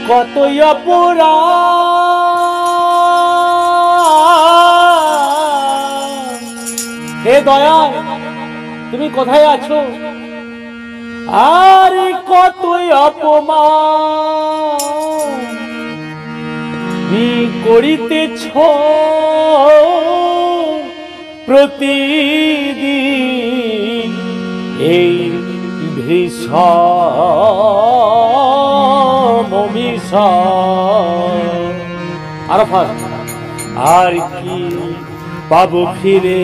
কতই অপরাধ। হে দয়া, তুমি কোথায় আছো? আর কতই অপমান করিতেছ প্রতিদিন এই ভীষণ আরাফাত। আর কি পাবো ফিরে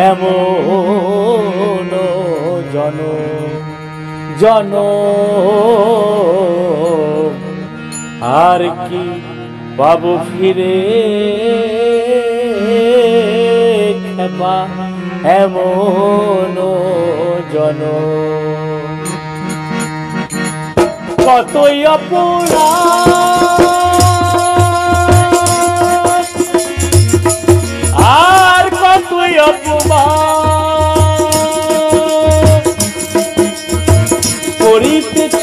এমন জনম, আর কি পাবো ফিরে খেপা এমন জনম। কতই অপরাধ আর কতই অপমান করিতেছ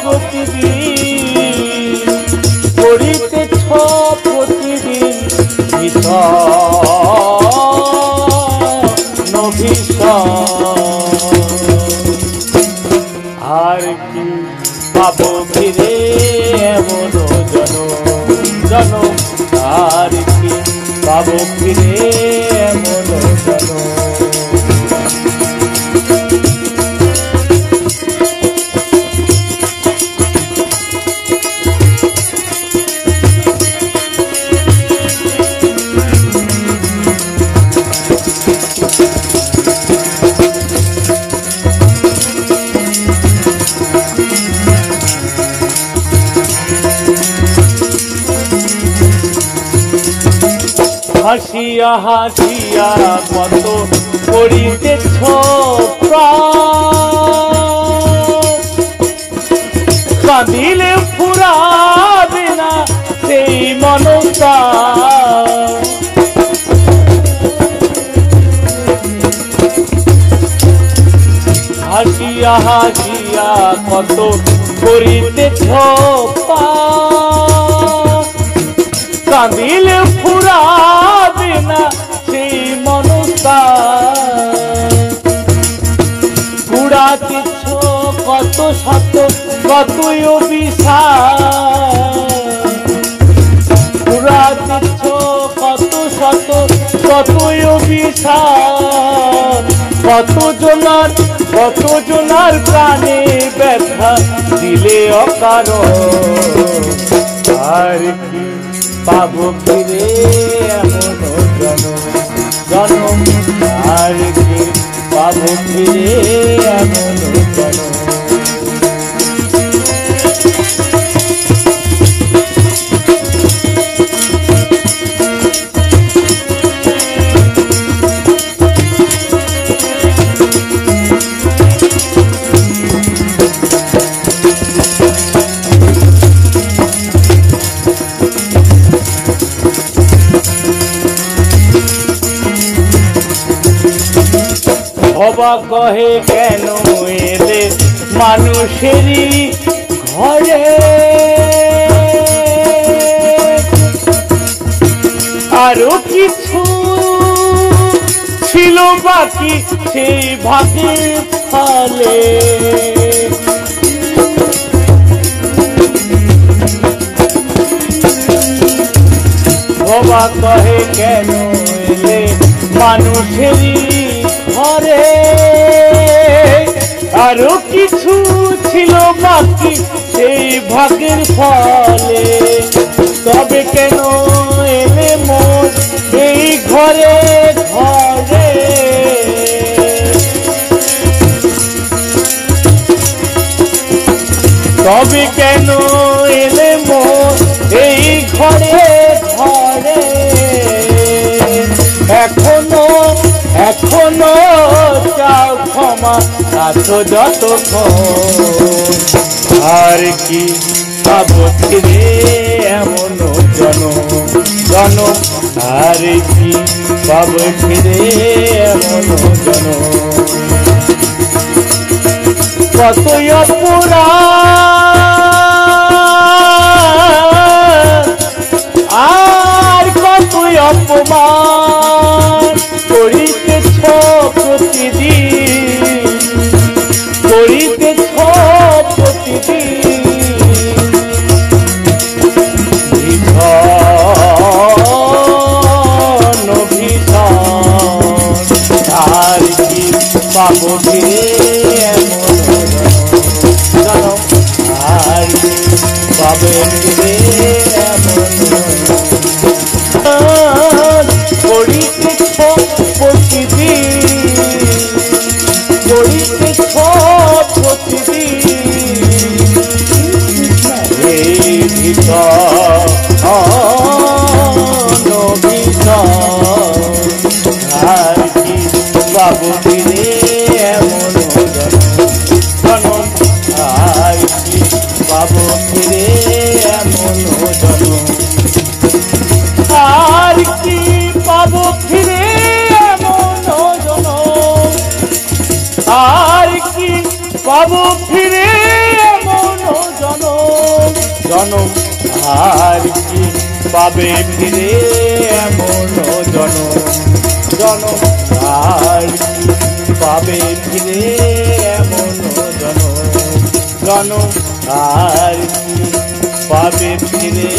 প্রতিদিন, করিতেছ প্রতিদিন ভীষণ আর কি পাবো ফিরে এমন জনম, আর কি পাবো ফিরে এমন জনম। হাসিয়া হাসিয়া কত করিতেছ প্রাণ, কাঁদিলে ফুরাবে না সেই মনটা। হাসিয়া হাসিয়া কত করিতেছ প্রাণ, কাঁদিলে ফুরাবে না সেই মনটা। কুড়াতেছ কত শত কতই অভিশাপ, কুড়াতেছ কত শত কতই অভিশাপ। কত জনার প্রাণে ব্যথা দিলে অকারণ, আর কি পাবো ফিরে এমন জনম, আর কি পাবো ফিরে এমন জনম। অবাক কহে কেন এলে মানুষেরই ঘরে, আরো কিছু ছিল বাকি সেই ভাগের ফলে। অবাক কহে কেন এলে মানুষেরই ঘরে, আরো কিছু ছিল বাকি সেই ভাগের ফলে। তবে কেন এলে মোর এই ঘরে ঘরে, তবে কেন এলে মোর এই ঘরে ঘরে। এখনো চাও ক্ষমা আছো যতক্ষণ, আর কি পাবো ফিরে এমন জনম, আর কি পাবো ফিরে এমন জনম। কতই অপরাধ আর কতই অপমান করিতেছ প্রতিদিন, করিতেছ প্রতিদিন। ভীষণ ভীষণ আর কি পাবো ফিরে এমন জনম, আর কি পাবে ফিরে এমন করিতেছ প্রতিদিন, করিতেছ প্রতিদিন। এই ভীষণ ভীষণ আর কি পাবো ফিরে এমন জনম, আর কি পাবো ফিরে এমন জনম, আর কি পাবো ফিরে এমন জনম, আর কি পাবো ফিরে এমন জনম, জনম আর কি পাবে ফিরে এমন জনম, জনম আর কি পাবে ফিরে এমন জনম, জনম আর কি পাবে ফিরে